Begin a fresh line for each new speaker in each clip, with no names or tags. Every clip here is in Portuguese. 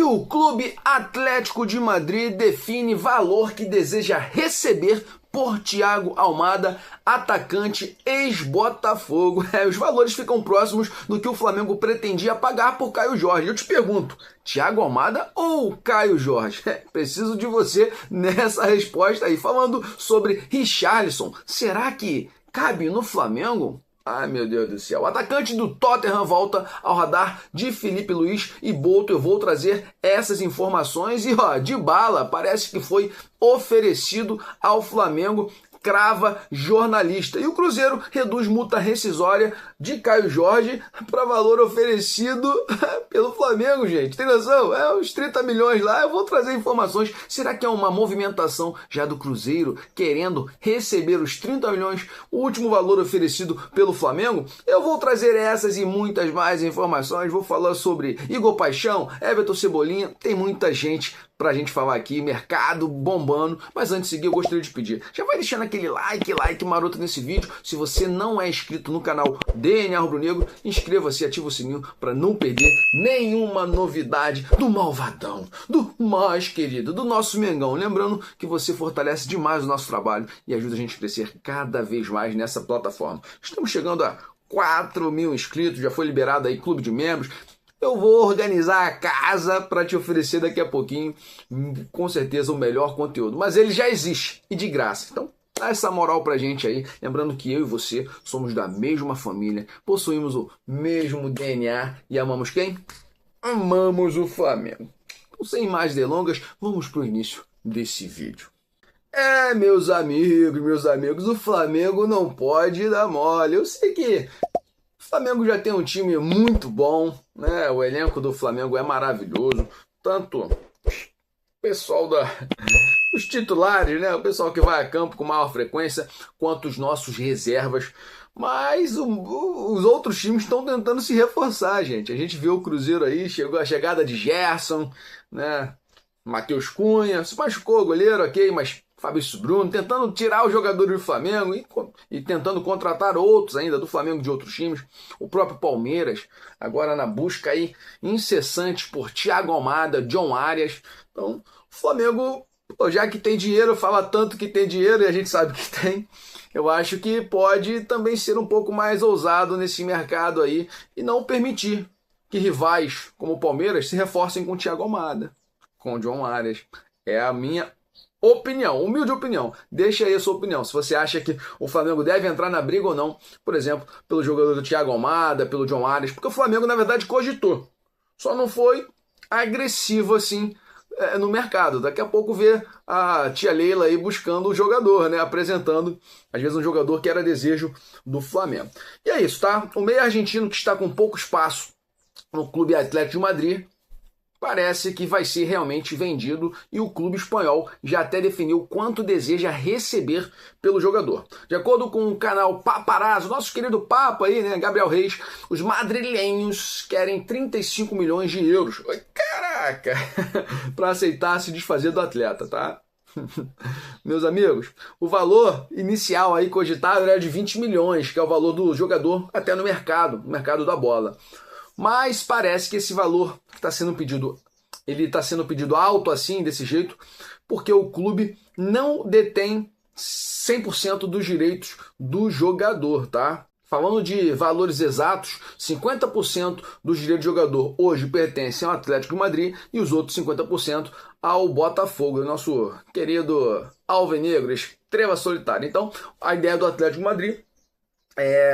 o Clube Atlético de Madrid define valor que deseja receber por Thiago Almada, atacante ex-Botafogo. Os valores ficam próximos do que o Flamengo pretendia pagar por Caio Jorge. Eu te pergunto, Thiago Almada ou Caio Jorge? Preciso de você nessa resposta aí. Falando sobre Richarlison, será que cabe no Flamengo? Ai, meu Deus do céu. O atacante do Tottenham volta ao radar de Felipe Luiz e Boto. Eu vou trazer essas informações e, Dybala parece que foi oferecido ao Flamengo, crava jornalista. E o Cruzeiro reduz multa rescisória de Caio Jorge para valor oferecido pelo Flamengo, gente. Tem noção? Uns 30 milhões lá. Eu vou trazer informações. Será que é uma movimentação já do Cruzeiro querendo receber os 30 milhões, o último valor oferecido pelo Flamengo? Eu vou trazer essas e muitas mais informações. Vou falar sobre Igor Paixão, Everton Cebolinha. Tem muita gente pra gente falar aqui, mercado bombando. Mas antes de seguir, eu gostaria de pedir, já vai deixando aquele like maroto nesse vídeo. Se você não é inscrito no canal DNA Rubro Negro, inscreva-se e ativa o sininho para não perder nenhuma novidade do malvadão, do mais querido, do nosso Mengão. Lembrando que você fortalece demais o nosso trabalho e ajuda a gente a crescer cada vez mais nessa plataforma. Estamos chegando a 4.000 inscritos, já foi liberado aí clube de membros. Eu vou organizar a casa para te oferecer daqui a pouquinho, com certeza, o melhor conteúdo. Mas ele já existe e de graça. Então, dá essa moral pra gente aí. Lembrando que eu e você somos da mesma família, possuímos o mesmo DNA e amamos quem? Amamos o Flamengo. Então, sem mais delongas, vamos pro início desse vídeo. Meus amigos, o Flamengo não pode dar mole. Eu sei que o Flamengo já tem um time muito bom, né? O elenco do Flamengo é maravilhoso. Tanto o pessoal os titulares, né? O pessoal que vai a campo com maior frequência, quanto os nossos reservas. Mas os outros times estão tentando se reforçar, gente. A gente viu o Cruzeiro aí, chegou a chegada de Gerson, né? Matheus Cunha, se machucou o goleiro, ok, mas Fabrício Bruno, tentando tirar os jogadores do Flamengo e tentando contratar outros ainda do Flamengo de outros times. O próprio Palmeiras, agora na busca aí incessante por Thiago Almada, John Arias. Então, o Flamengo, já que tem dinheiro, fala tanto que tem dinheiro e a gente sabe que tem, eu acho que pode também ser um pouco mais ousado nesse mercado aí e não permitir que rivais como o Palmeiras se reforcem com Thiago Almada, com John Arias. É a minha opinião, humilde opinião. Deixa aí a sua opinião. Se você acha que o Flamengo deve entrar na briga ou não, por exemplo, pelo jogador do Thiago Almada, pelo John Arias, porque o Flamengo, na verdade, cogitou. Só não foi agressivo assim no mercado. Daqui a pouco vê a tia Leila aí buscando o jogador, né? Apresentando, às vezes, um jogador que era desejo do Flamengo. E é isso, tá? O meio argentino que está com pouco espaço no Clube Atlético de Madrid parece que vai ser realmente vendido e o clube espanhol já até definiu quanto deseja receber pelo jogador. De acordo com o canal Paparazzo, nosso querido Papa aí, né, Gabriel Reis, os madrilenhos querem 35 milhões de euros. Caraca! Para aceitar se desfazer do atleta, tá? Meus amigos, o valor inicial aí cogitado era de 20 milhões, que é o valor do jogador até no mercado da bola. Mas parece que esse valor que está sendo pedido, ele está sendo pedido alto assim, desse jeito, porque o clube não detém 100% dos direitos do jogador, tá? Falando de valores exatos, 50% dos direitos do jogador hoje pertencem ao Atlético de Madrid e os outros 50% ao Botafogo, o nosso querido Alvinegro, estrela solitária. Então, a ideia do Atlético de Madrid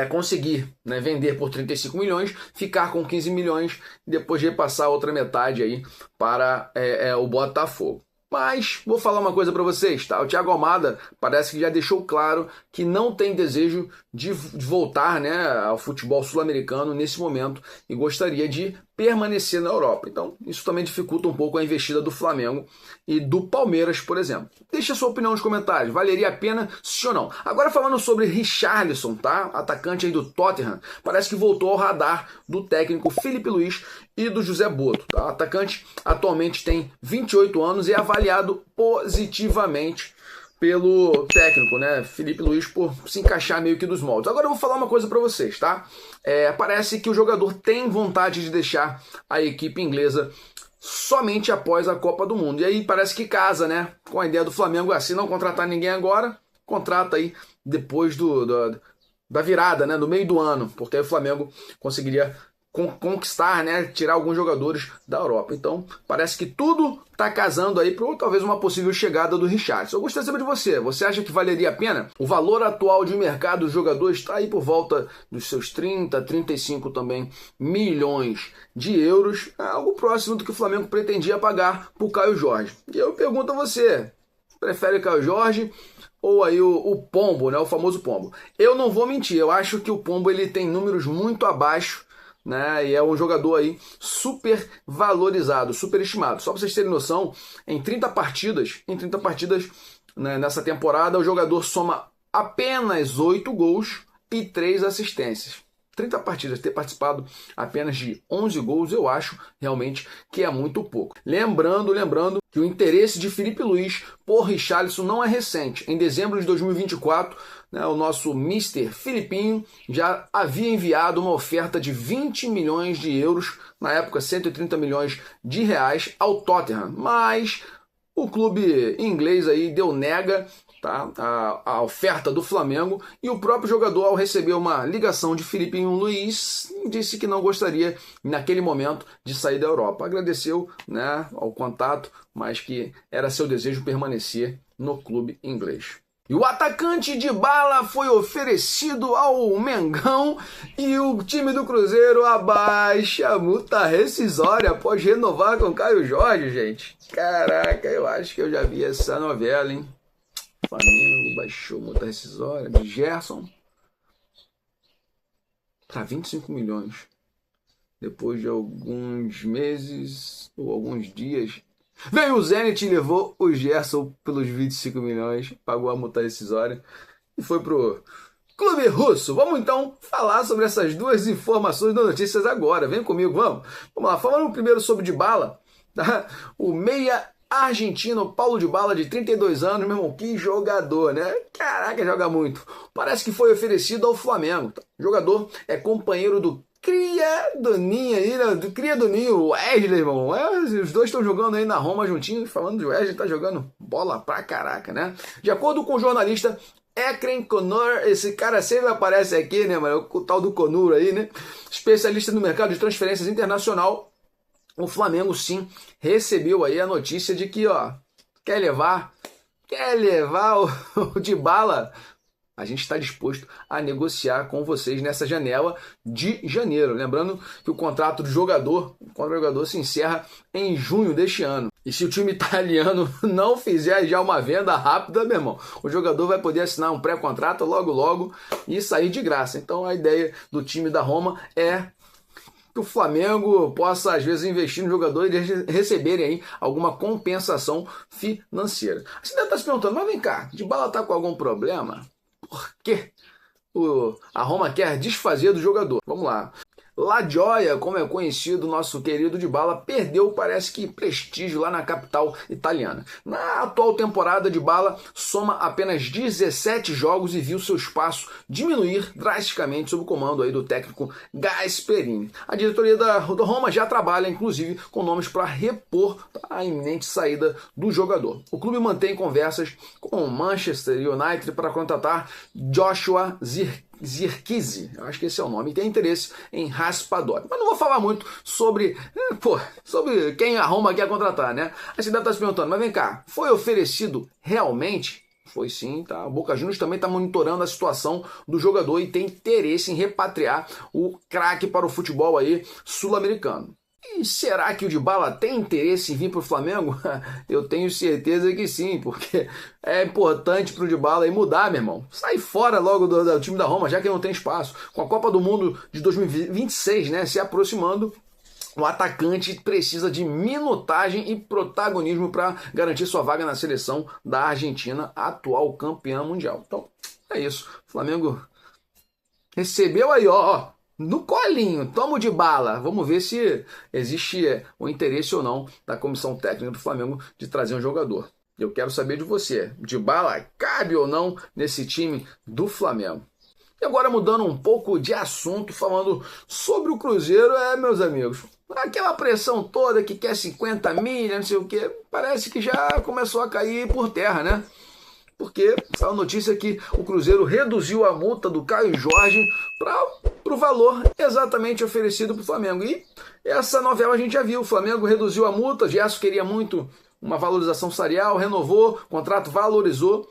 conseguir, né, vender por 35 milhões, ficar com 15 milhões e depois repassar a outra metade aí para o Botafogo. Mas vou falar uma coisa para vocês, tá? O Thiago Almada parece que já deixou claro que não tem desejo de voltar, né, ao futebol sul-americano nesse momento e gostaria de permanecer na Europa. Então, isso também dificulta um pouco a investida do Flamengo e do Palmeiras, por exemplo. Deixa a sua opinião nos comentários. Valeria a pena, sim ou não? Agora falando sobre Richarlison, tá? Atacante aí do Tottenham, parece que voltou ao radar do técnico Felipe Luiz e do José Boto, tá? O atacante atualmente tem 28 anos e é avaliado positivamente pelo técnico, né, Felipe Luiz, por se encaixar meio que dos moldes. Agora eu vou falar uma coisa para vocês, tá? Parece que o jogador tem vontade de deixar a equipe inglesa somente após a Copa do Mundo. E aí parece que casa, né? Com a ideia do Flamengo assim, não contratar ninguém agora, contrata aí depois da virada, né? No meio do ano, porque aí o Flamengo conseguiria conquistar, né? Tirar alguns jogadores da Europa. Então parece que tudo está casando aí para talvez uma possível chegada do Richarlison. Eu gostaria de saber de você. Você acha que valeria a pena? O valor atual de mercado dos jogadores está aí por volta dos seus 30, 35 também milhões de euros. É algo próximo do que o Flamengo pretendia pagar por Caio Jorge. E eu pergunto a você, prefere Caio Jorge ou aí o Pombo, né? O famoso Pombo? Eu não vou mentir, eu acho que o Pombo ele tem números muito abaixo, né? E é um jogador aí super valorizado, super estimado. Só para vocês terem noção, em 30 partidas, né, nessa temporada, o jogador soma apenas 8 gols e 3 assistências. 30 partidas, ter participado apenas de 11 gols, eu acho realmente que é muito pouco. Lembrando que o interesse de Filipe Luís por Richarlison não é recente. Em dezembro de 2024, né, o nosso Mister Filipinho já havia enviado uma oferta de 20 milhões de euros, na época 130 milhões de reais, ao Tottenham. Mas o clube inglês aí deu nega, tá, a oferta do Flamengo, e o próprio jogador, ao receber uma ligação de Filipinho Luís, disse que não gostaria naquele momento de sair da Europa. Agradeceu, né, ao contato, mas que era seu desejo permanecer no clube inglês. E o atacante Dybala foi oferecido ao Mengão e o time do Cruzeiro abaixa a multa rescisória após renovar com Caio Jorge, gente. Caraca, eu acho que eu já vi essa novela, hein? Flamengo baixou multa rescisória de Gerson para 25 milhões. Depois de alguns meses ou alguns dias, veio o Zenit e levou o Gerson pelos 25 milhões, pagou a multa rescisória e foi pro clube russo. Vamos então falar sobre essas duas informações das notícias agora. Vem comigo, vamos lá. Falando primeiro sobre Dybala, tá? O meia argentino Paulo Dybala, de 32 anos, meu irmão, que jogador, né? Caraca, joga muito. Parece que foi oferecido ao Flamengo. O jogador é companheiro do cria do Ninho aí, né? Do cria do Ninho, o Wesley, irmão. Os dois estão jogando aí na Roma juntinhos, falando de Wesley, tá jogando bola pra caraca, né? De acordo com o jornalista Ekrem Konur, esse cara sempre aparece aqui, né, mano? O tal do Konur aí, né? Especialista no mercado de transferências internacional. O Flamengo, sim, recebeu aí a notícia de que, ó, quer levar o Dybala? A gente está disposto a negociar com vocês nessa janela de janeiro. Lembrando que o contrato do jogador se encerra em junho deste ano. E se o time italiano não fizer já uma venda rápida, meu irmão, o jogador vai poder assinar um pré-contrato logo e sair de graça. Então a ideia do time da Roma é que o Flamengo possa, às vezes, investir no jogador e eles receberem aí alguma compensação financeira. Você deve estar se perguntando, mas vem cá, Dybala está com algum problema? Por que a Roma quer desfazer do jogador? Vamos lá. La Gioia, como é conhecido, nosso querido Dybala, perdeu, parece que, prestígio lá na capital italiana. Na atual temporada, Dybala soma apenas 17 jogos e viu seu espaço diminuir drasticamente sob o comando aí do técnico Gasperini. A diretoria da Roma já trabalha, inclusive, com nomes para repor a iminente saída do jogador. O clube mantém conversas com o Manchester United para contratar Joshua Zirkzee, eu acho que esse é o nome, e tem interesse em Raspadori. Mas não vou falar muito sobre quem a Roma quer contratar, né? Aí você deve estar se perguntando, mas vem cá, foi oferecido realmente? Foi sim, tá? O Boca Juniors também está monitorando a situação do jogador e tem interesse em repatriar o craque para o futebol aí sul-americano. E será que o Dybala tem interesse em vir para o Flamengo? Eu tenho certeza que sim, porque é importante para o Dybala aí mudar, meu irmão. Sai fora logo do time da Roma, já que não tem espaço. Com a Copa do Mundo de 2026, né, se aproximando, o atacante precisa de minutagem e protagonismo para garantir sua vaga na seleção da Argentina, atual campeã mundial. Então, é isso. O Flamengo recebeu aí, ó, no colinho, toma o Dybala. Vamos ver se existe o interesse ou não da comissão técnica do Flamengo de trazer um jogador. Eu quero saber de você. Dybala cabe ou não nesse time do Flamengo? E agora mudando um pouco de assunto, falando sobre o Cruzeiro, meus amigos, aquela pressão toda que quer 50 milhas, não sei o que, parece que já começou a cair por terra, né? Porque a notícia é que o Cruzeiro reduziu a multa do Caio Jorge para o valor exatamente oferecido para o Flamengo. E essa novela a gente já viu, o Flamengo reduziu a multa, Gerson queria muito uma valorização salarial, renovou, o contrato valorizou.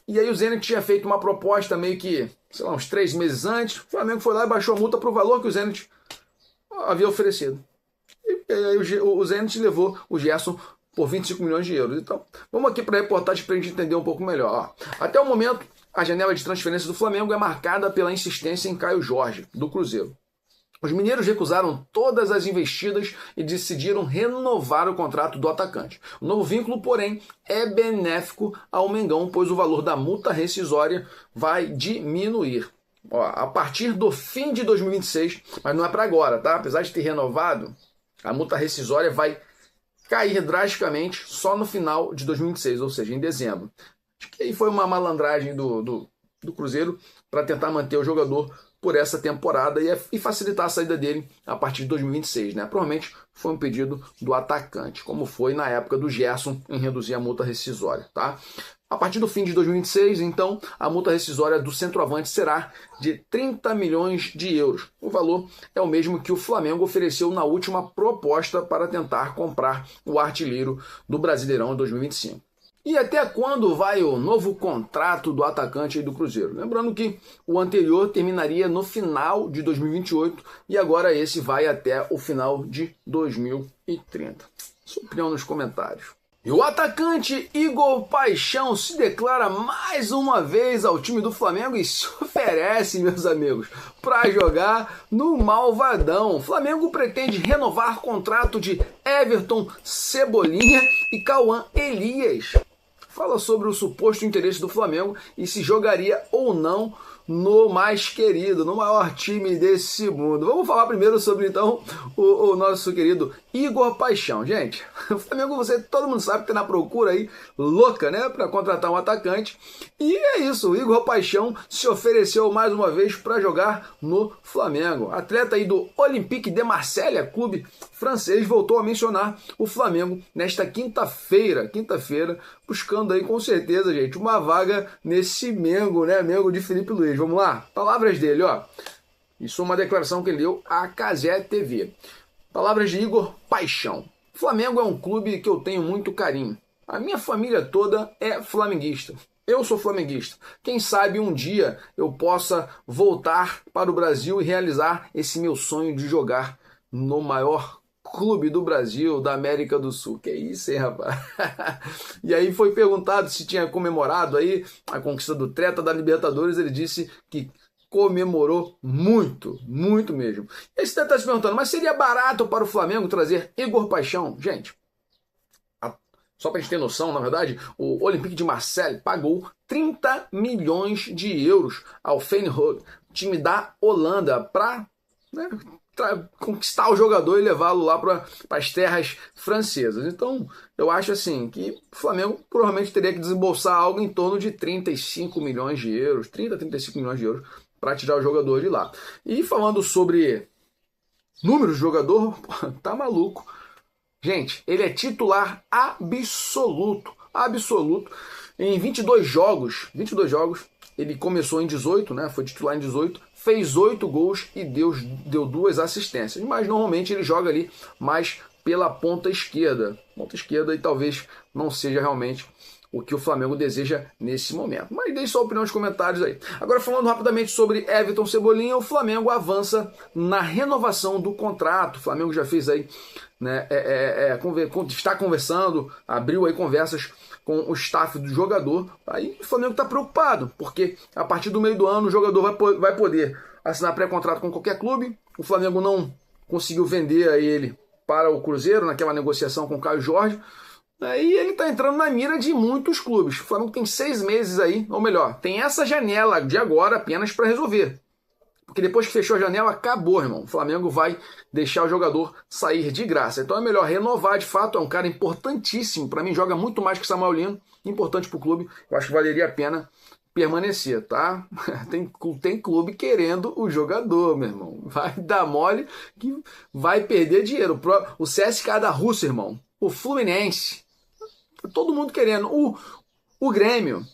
E aí o Zenit tinha feito uma proposta meio que, sei lá, uns 3 meses antes, o Flamengo foi lá e baixou a multa para o valor que o Zenit havia oferecido. E aí o Zenit levou o Gerson por 25 milhões de euros. Então, vamos aqui para a reportagem para a gente entender um pouco melhor. Até o momento, a janela de transferência do Flamengo é marcada pela insistência em Caio Jorge, do Cruzeiro. Os mineiros recusaram todas as investidas e decidiram renovar o contrato do atacante. O novo vínculo, porém, é benéfico ao Mengão, pois o valor da multa rescisória vai diminuir. A partir do fim de 2026, mas não é para agora, tá? Apesar de ter renovado, a multa rescisória vai cair drasticamente só no final de 2026, ou seja, em dezembro. Acho que aí foi uma malandragem do Cruzeiro para tentar manter o jogador por essa temporada e facilitar a saída dele a partir de 2026, né? Provavelmente foi um pedido do atacante, como foi na época do Gerson em reduzir a multa rescisória, tá? A partir do fim de 2026, então, a multa rescisória do centroavante será de 30 milhões de euros. O valor é o mesmo que o Flamengo ofereceu na última proposta para tentar comprar o artilheiro do Brasileirão em 2025. E até quando vai o novo contrato do atacante do Cruzeiro? Lembrando que o anterior terminaria no final de 2028 e agora esse vai até o final de 2030. Sua opinião nos comentários. E o atacante Igor Paixão se declara mais uma vez ao time do Flamengo e se oferece, meus amigos, para jogar no Malvadão. O Flamengo pretende renovar contrato de Everton, Cebolinha e Cauã Elias. Fala sobre o suposto interesse do Flamengo e se jogaria ou não no mais querido, no maior time desse mundo. Vamos falar primeiro sobre, então, o nosso querido Igor Paixão. Gente, o Flamengo, todo mundo sabe que está na procura aí, louca, né, para contratar um atacante. E é isso, o Igor Paixão se ofereceu mais uma vez para jogar no Flamengo. Atleta aí do Olympique de Marselha, clube francês, voltou a mencionar o Flamengo nesta quinta-feira, buscando aí com certeza, gente, uma vaga nesse Mengo, né, Mengo de Felipe Luiz. Vamos lá? Palavras dele, ó. Isso é uma declaração que ele deu à Cazé TV. Palavras de Igor Paixão. Flamengo é um clube que eu tenho muito carinho. A minha família toda é flamenguista. Eu sou flamenguista. Quem sabe um dia eu possa voltar para o Brasil e realizar esse meu sonho de jogar no maior clube do Brasil, da América do Sul. Que isso, hein, rapaz? E aí foi perguntado se tinha comemorado aí a conquista do Treta da Libertadores. Ele disse que comemorou muito, muito mesmo. E aí você está se perguntando, mas seria barato para o Flamengo trazer Igor Paixão? Gente, só para a gente ter noção, na verdade, o Olympique de Marseille pagou 30 milhões de euros ao Feyenoord, time da Holanda, para conquistar o jogador e levá-lo lá para as terras francesas. Então, eu acho assim que o Flamengo provavelmente teria que desembolsar algo em torno de 35 milhões de euros, 35 milhões de euros para tirar o jogador de lá. E falando sobre números do jogador, tá maluco. Gente, ele é titular absoluto. Em 22 jogos, ele começou em 18, né? Foi titular em 18, fez 8 gols e deu 2 assistências. Mas normalmente ele joga ali mais pela ponta esquerda. E talvez não seja realmente o que o Flamengo deseja nesse momento. Mas deixe sua opinião nos comentários aí. Agora, falando rapidamente sobre Everton Cebolinha, o Flamengo avança na renovação do contrato. O Flamengo já fez aí, né, está conversando, abriu aí conversas com o staff do jogador. Aí o Flamengo está preocupado, porque a partir do meio do ano o jogador vai poder assinar pré-contrato com qualquer clube. O Flamengo não conseguiu vender a ele para o Cruzeiro naquela negociação com o Caio Jorge. E ele está entrando na mira de muitos clubes. O Flamengo tem 6 meses aí, ou melhor, tem essa janela de agora apenas para resolver. Porque depois que fechou a janela, acabou, irmão. O Flamengo vai deixar o jogador sair de graça. Então é melhor renovar de fato. É um cara importantíssimo. Para mim, joga muito mais que Samuel Lino. Importante para o clube. Eu acho que valeria a pena permanecer, tá? Tem clube querendo o jogador, meu irmão. Vai dar mole que vai perder dinheiro. O CSKA da Rússia, irmão. O Fluminense. Todo mundo querendo. O Grêmio.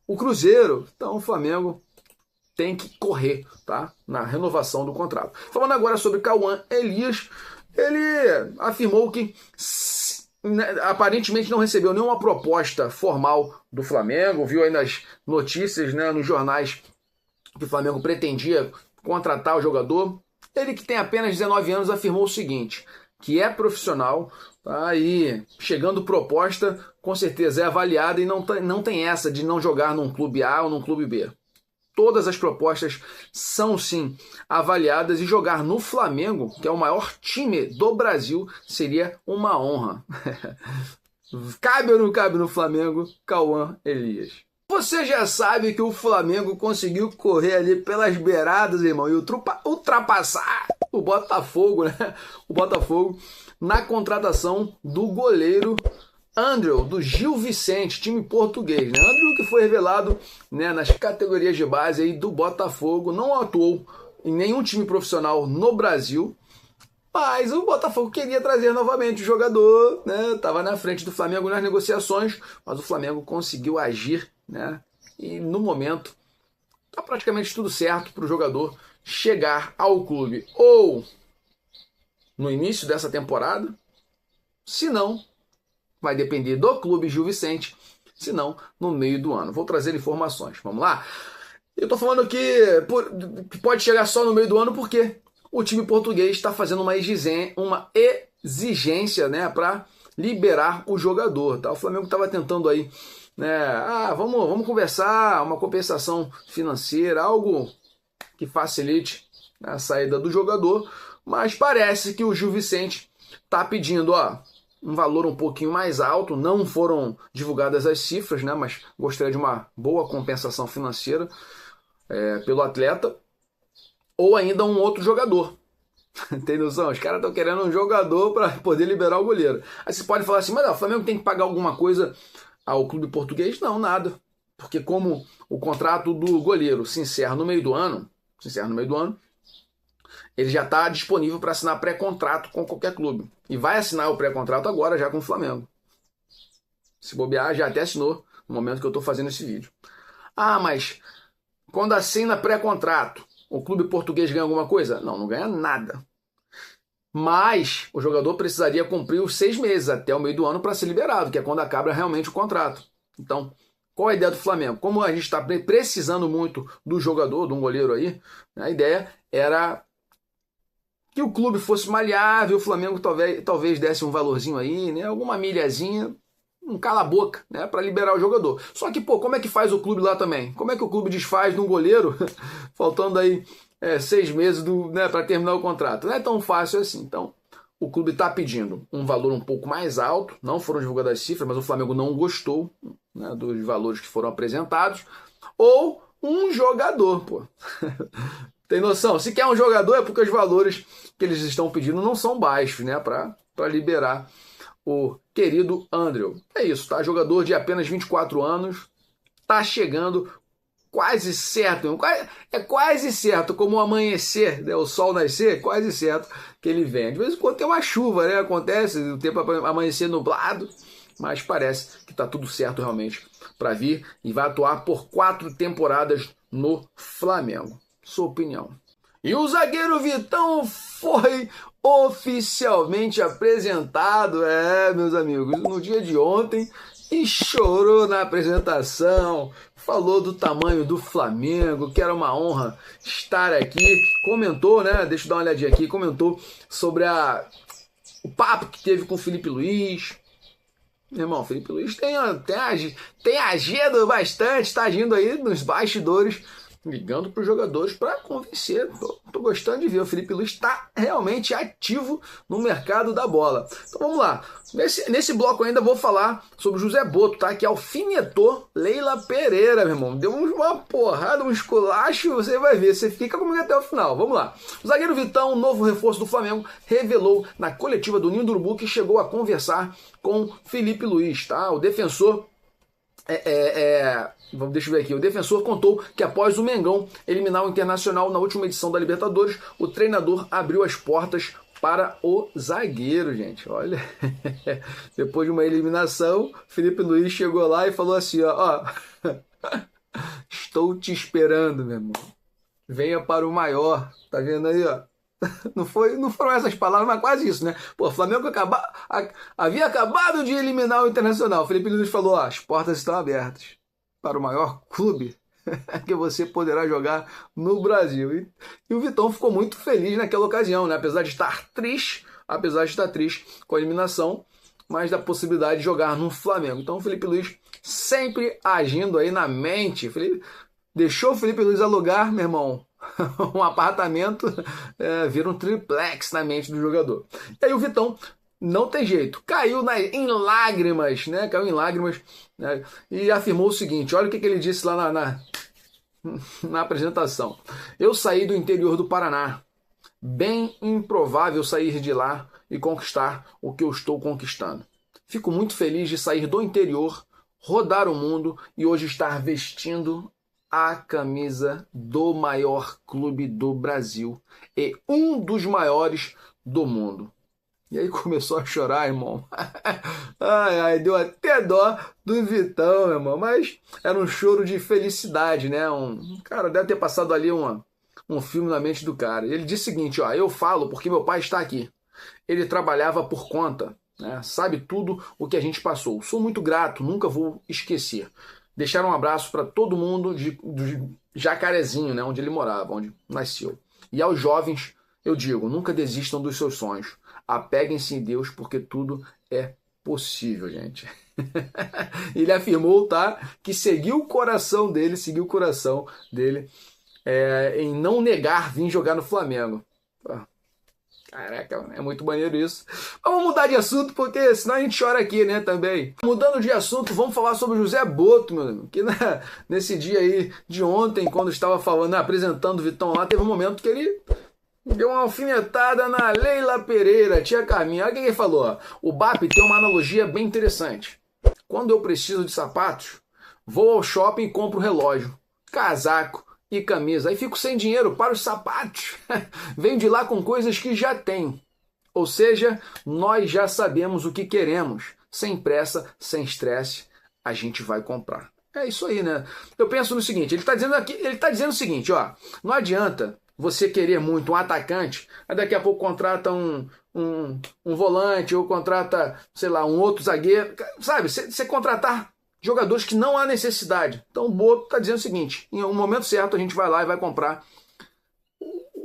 O Cruzeiro. Então o Flamengo tem que correr, tá? Na renovação do contrato. Falando agora sobre Cauã Elias, ele afirmou que aparentemente não recebeu nenhuma proposta formal do Flamengo, viu aí nas notícias, né, nos jornais, que o Flamengo pretendia contratar o jogador. Ele, que tem apenas 19 anos, afirmou o seguinte, que é profissional, tá? E chegando proposta, com certeza é avaliada e não tem essa de não jogar num clube A ou num clube B. Todas as propostas são, sim, avaliadas, e jogar no Flamengo, que é o maior time do Brasil, seria uma honra. Cabe ou não cabe no Flamengo, Cauã Elias? Você já sabe que o Flamengo conseguiu correr ali pelas beiradas, irmão, e ultrapassar o Botafogo, né? O Botafogo na contratação do goleiro Andrew, do Gil Vicente, time português, né? Andrew, que foi revelado, né, nas categorias de base aí do Botafogo, não atuou em nenhum time profissional no Brasil, mas o Botafogo queria trazer novamente o jogador, né? Tava na frente do Flamengo nas negociações, mas o Flamengo conseguiu agir, né? E no momento tá praticamente tudo certo para o jogador chegar ao clube ou no início dessa temporada, se não, vai depender do clube Gil Vicente, se não, no meio do ano. Vou trazer informações. Vamos lá? Eu estou falando que pode chegar só no meio do ano porque o time português está fazendo uma exigência, né, para liberar o jogador. Tá? O Flamengo estava tentando aí, né, vamos conversar, uma compensação financeira, algo que facilite a saída do jogador, mas parece que o Gil Vicente está pedindo, um valor um pouquinho mais alto. Não foram divulgadas as cifras, né, mas gostaria de uma boa compensação financeira pelo atleta, ou ainda um outro jogador. Tem noção? Os caras estão querendo um jogador para poder liberar o goleiro. Aí você pode falar assim, mas o Flamengo tem que pagar alguma coisa ao clube português? Não, nada. Porque como o contrato do goleiro se encerra no meio do ano, ele já está disponível para assinar pré-contrato com qualquer clube. E vai assinar o pré-contrato agora já com o Flamengo. Se bobear, já até assinou no momento que eu estou fazendo esse vídeo. Mas quando assina pré-contrato, o clube português ganha alguma coisa? Não, não ganha nada. Mas o jogador precisaria cumprir os 6 meses até o meio do ano para ser liberado, que é quando acaba realmente o contrato. Então, qual é a ideia do Flamengo? Como a gente está precisando muito do jogador, de um goleiro aí, a ideia era que o clube fosse maleável, o Flamengo talvez desse um valorzinho aí, né? Alguma milhazinha, um cala-boca, né? Para liberar o jogador. Só que, como é que faz o clube lá também? Como é que o clube desfaz de um goleiro, faltando aí 6 meses né, para terminar o contrato? Não é tão fácil assim. Então, o clube está pedindo um valor um pouco mais alto, não foram divulgadas as cifras, mas o Flamengo não gostou, né, dos valores que foram apresentados, ou um jogador, Tem noção? Se quer um jogador é porque os valores que eles estão pedindo não são baixos, né? Para liberar o querido Andrew. É isso, tá? Jogador de apenas 24 anos. Tá chegando quase certo. É quase certo, como o amanhecer, né? O sol nascer, quase certo que ele vem. De vez em quando tem uma chuva, né? Acontece, o tempo amanhecer nublado. Mas parece que tá tudo certo realmente para vir. E vai atuar por 4 temporadas no Flamengo. Sua opinião. E o zagueiro Vitão foi oficialmente apresentado, meus amigos, no dia de ontem, e chorou na apresentação, falou do tamanho do Flamengo, que era uma honra estar aqui, comentou, né, deixa eu dar uma olhadinha aqui, comentou sobre o papo que teve com o Felipe Luiz. Meu irmão, o Felipe Luiz tem agido bastante, está agindo aí nos bastidores, ligando para os jogadores para convencer. Tô gostando de ver. O Felipe Luiz está realmente ativo no mercado da bola. Então vamos lá. Nesse bloco ainda vou falar sobre o José Boto, tá? Que alfinetou Leila Pereira, meu irmão. Deu uma porrada, um esculacho, você vai ver. Você fica comigo até o final. Vamos lá. O zagueiro Vitão, novo reforço do Flamengo, revelou na coletiva do Ninho do Urubu que chegou a conversar com Felipe Luiz, tá? O defensor Deixa eu ver aqui. O defensor contou que após o Mengão eliminar o Internacional na última edição da Libertadores, o treinador abriu as portas para o zagueiro, gente. Olha, depois de uma eliminação, Felipe Luiz chegou lá e falou assim, ó, estou te esperando, meu irmão. Venha para o maior. Tá vendo aí, ó? Não foram essas palavras, mas quase isso, né? Pô, o Flamengo havia acabado de eliminar o Internacional. Felipe Luiz falou, ó, as portas estão abertas para o maior clube que você poderá jogar no Brasil. E o Vitão ficou muito feliz naquela ocasião, né? Apesar de estar triste com a eliminação, mas da possibilidade de jogar no Flamengo. Então o Felipe Luiz sempre agindo aí na mente. Deixou o Felipe Luiz alugar, meu irmão, um apartamento, vira um triplex na mente do jogador. E aí o Vitão não tem jeito, caiu em lágrimas, né? Caiu em lágrimas, né? E afirmou o seguinte, olha o que ele disse lá na apresentação. Eu saí do interior do Paraná, bem improvável sair de lá e conquistar o que eu estou conquistando. Fico muito feliz de sair do interior, rodar o mundo e hoje estar vestindo a camisa do maior clube do Brasil e um dos maiores do mundo. E aí começou a chorar, irmão. Ai, deu até dó do Vitão, irmão. Mas era um choro de felicidade, né? Cara, deve ter passado ali um filme na mente do cara. Ele disse o seguinte, ó, eu falo porque meu pai está aqui. Ele trabalhava por conta, né? Sabe tudo o que a gente passou. Sou muito grato, nunca vou esquecer. Deixar um abraço para todo mundo do Jacarezinho, né, onde ele morava, onde nasceu. E aos jovens, eu digo, nunca desistam dos seus sonhos. Apeguem-se em Deus, porque tudo é possível, gente. Ele afirmou, tá, que seguiu o coração dele em não negar vir jogar no Flamengo. Caraca, é muito maneiro isso. Vamos mudar de assunto, porque senão a gente chora aqui, né, também. Mudando de assunto, vamos falar sobre o José Boto, meu amigo. Que nesse dia aí de ontem, quando estava falando, apresentando o Vitão lá, teve um momento que ele deu uma alfinetada na Leila Pereira, tia Carminha. Olha o que ele falou. Ó. O BAP tem uma analogia bem interessante. Quando eu preciso de sapatos, vou ao shopping e compro relógio, casaco e camisa. Aí fico sem dinheiro para os sapatos. Venho de lá com coisas que já tenho. Ou seja, nós já sabemos o que queremos. Sem pressa, sem estresse, a gente vai comprar. É isso aí, né? Eu penso no seguinte, ele está dizendo o seguinte, ó, não adianta você querer muito um atacante, aí daqui a pouco contrata um volante, ou contrata, sei lá, um outro zagueiro, sabe? Você contratar jogadores que não há necessidade. Então o Boto está dizendo o seguinte, em um momento certo a gente vai lá e vai comprar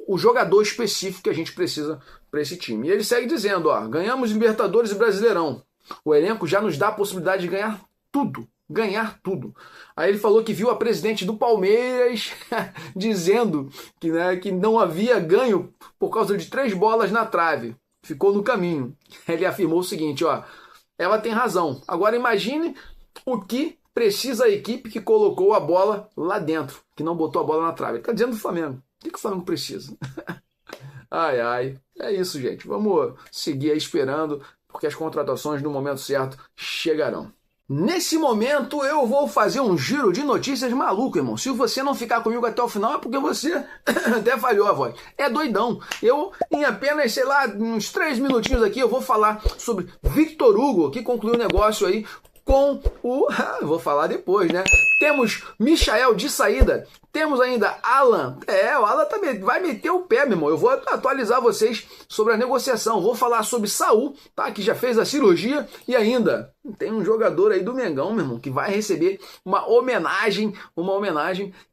o jogador específico que a gente precisa para esse time. E ele segue dizendo, ó, ganhamos Libertadores e Brasileirão. O elenco já nos dá a possibilidade de ganhar tudo. Ganhar tudo. Aí ele falou que viu a presidente do Palmeiras dizendo que não havia ganho por causa de 3 bolas na trave. Ficou no caminho. Ele afirmou o seguinte, ó, ela tem razão. Agora imagine o que precisa a equipe que colocou a bola lá dentro, que não botou a bola na trave. Ele está dizendo do Flamengo. O que o Flamengo precisa? Ai, ai. É isso, gente. Vamos seguir aí esperando, porque as contratações no momento certo chegarão. Nesse momento eu vou fazer um giro de notícias maluco, irmão. Se você não ficar comigo até o final é porque você até falhou a voz. É doidão. Eu, em apenas, sei lá, uns 3 minutinhos aqui, eu vou falar sobre Victor Hugo, que concluiu o negócio aí com o... vou falar depois, né? Temos Michael de saída. Temos ainda Alan. O Alan também vai meter o pé, meu irmão. Eu vou atualizar vocês sobre a negociação. Vou falar sobre Saul, tá? Que já fez a cirurgia. E ainda tem um jogador aí do Mengão, meu irmão, que vai receber uma homenagem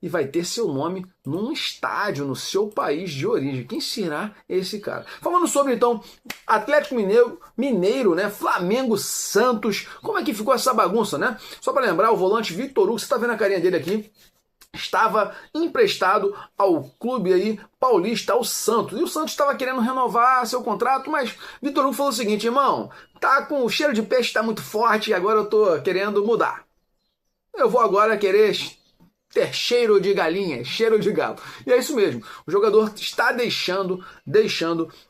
e vai ter seu nome num estádio, no seu país de origem. Quem será esse cara? Falando sobre, então, Atlético Mineiro, né? Flamengo, Santos. Como é que ficou essa bagunça, né? Só para lembrar, o volante Victor Hugo, você tá vendo a carinha dele aqui? Estava emprestado ao clube aí paulista, ao Santos. E o Santos estava querendo renovar seu contrato, mas Victor Hugo falou o seguinte, irmão, tá com o cheiro de peixe, tá muito forte e agora eu tô querendo mudar. Eu vou agora querer ter cheiro de galinha, cheiro de galo. E é isso mesmo. O jogador está deixando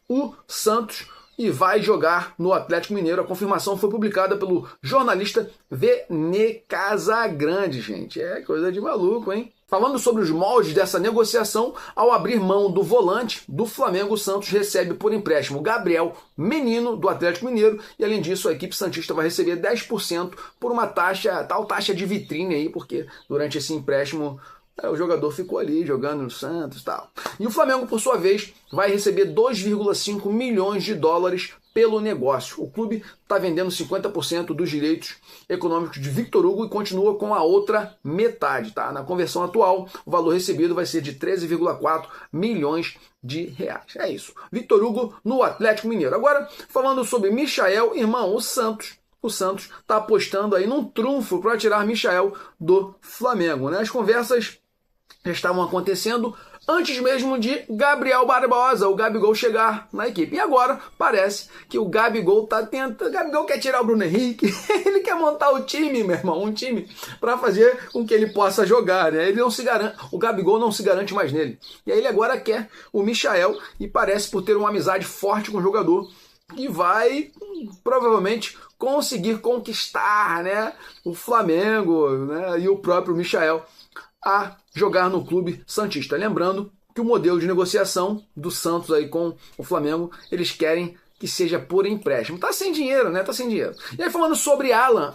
o Santos e vai jogar no Atlético Mineiro. A confirmação foi publicada pelo jornalista Vene Casagrande, gente. É coisa de maluco, hein? Falando sobre os moldes dessa negociação, ao abrir mão do volante do Flamengo, o Santos recebe por empréstimo Gabriel Menino, do Atlético Mineiro, e além disso a equipe santista vai receber 10% por uma tal taxa de vitrine aí, porque durante esse empréstimo o jogador ficou ali jogando no Santos e tal. E o Flamengo, por sua vez, vai receber 2,5 milhões de dólares pelo negócio. O clube está vendendo 50% dos direitos econômicos de Victor Hugo e continua com a outra metade. Tá? Na conversão atual, o valor recebido vai ser de 13,4 milhões de reais. É isso. Victor Hugo no Atlético Mineiro. Agora, falando sobre Michael, irmão, o Santos está apostando aí num trunfo para tirar Michael do Flamengo. Né? As conversas já estavam acontecendo antes mesmo de Gabriel Barbosa, o Gabigol, chegar na equipe. E agora parece que o Gabigol tá tentando. O Gabigol quer tirar o Bruno Henrique, ele quer montar o time, meu irmão, um time para fazer com que ele possa jogar, né? Ele não se garante, o Gabigol não se garante mais nele. E aí ele agora quer o Michael e parece, por ter uma amizade forte com o jogador, que vai provavelmente conseguir conquistar, né, o Flamengo, né, e o próprio Michael a jogar no clube santista. Lembrando que o modelo de negociação do Santos aí com o Flamengo, eles querem que seja por empréstimo. Tá sem dinheiro, né? Tá sem dinheiro. E aí falando sobre Alan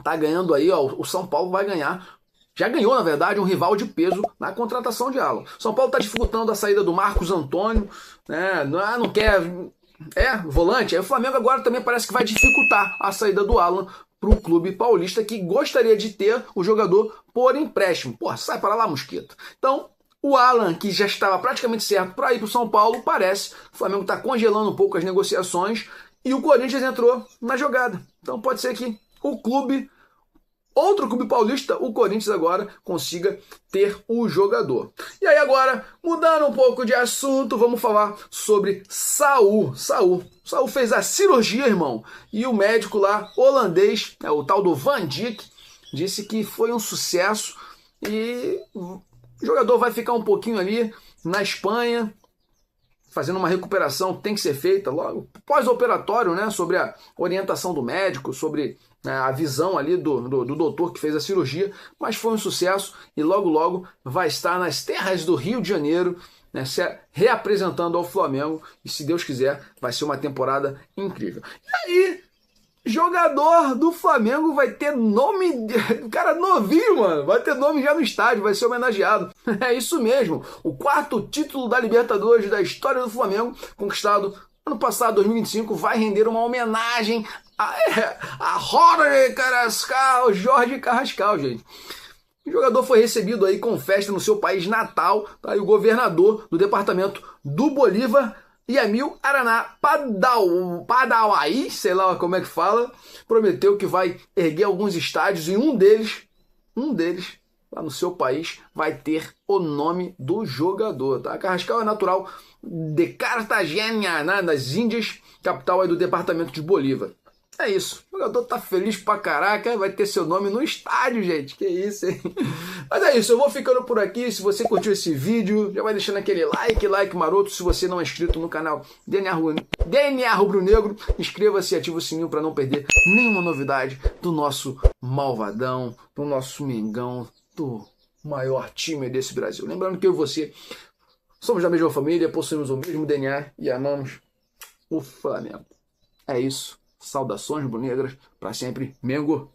tá ganhando aí, ó, o São Paulo vai ganhar. Já ganhou, na verdade, um rival de peso na contratação de Alan. São Paulo está dificultando a saída do Marcos Antônio, né? Não quer volante. Aí o Flamengo agora também parece que vai dificultar a saída do Alan para o clube paulista, que gostaria de ter o jogador por empréstimo. Porra, sai para lá, mosquito. Então, o Alan, que já estava praticamente certo para ir para o São Paulo, parece que o Flamengo está congelando um pouco as negociações e o Corinthians entrou na jogada. Então pode ser que outro clube paulista, o Corinthians, agora consiga ter o jogador. E aí agora, mudando um pouco de assunto, vamos falar sobre Saul. Saul fez a cirurgia, irmão, e o médico lá, holandês, o tal do Van Dijk, disse que foi um sucesso e o jogador vai ficar um pouquinho ali na Espanha, fazendo uma recuperação que tem que ser feita logo pós-operatório, né, sobre a orientação do médico, sobre a visão ali do doutor que fez a cirurgia, mas foi um sucesso e logo vai estar nas terras do Rio de Janeiro, né, se reapresentando ao Flamengo, e se Deus quiser vai ser uma temporada incrível. E aí, jogador do Flamengo vai ter nome, cara novinho, mano, vai ter nome já no estádio, vai ser homenageado. É isso mesmo, o 4º título da Libertadores da história do Flamengo, conquistado ano passado, 2025, vai render uma homenagem a Jorge Carrascal, gente. O jogador foi recebido aí com festa no seu país natal, tá? E o governador do departamento do Bolívar, Yamil Araná Padauai, sei lá como é que fala, prometeu que vai erguer alguns estádios e um deles, lá no seu país, vai ter o nome do jogador, tá? Carrascal é natural de Cartagena, né, nas Índias, capital aí do departamento de Bolívar. É isso, o jogador tá feliz pra caraca, vai ter seu nome no estádio, gente, que isso, hein? Mas é isso, eu vou ficando por aqui. Se você curtiu esse vídeo, já vai deixando aquele like maroto. Se você não é inscrito no canal DNA Rubro Negro, inscreva-se e ativa o sininho para não perder nenhuma novidade do nosso malvadão, do nosso Mengão, do maior time desse Brasil. Lembrando que eu e você somos da mesma família, possuímos o mesmo DNA e amamos o Flamengo. É isso. Saudações rubro-negras, para sempre, Mengo!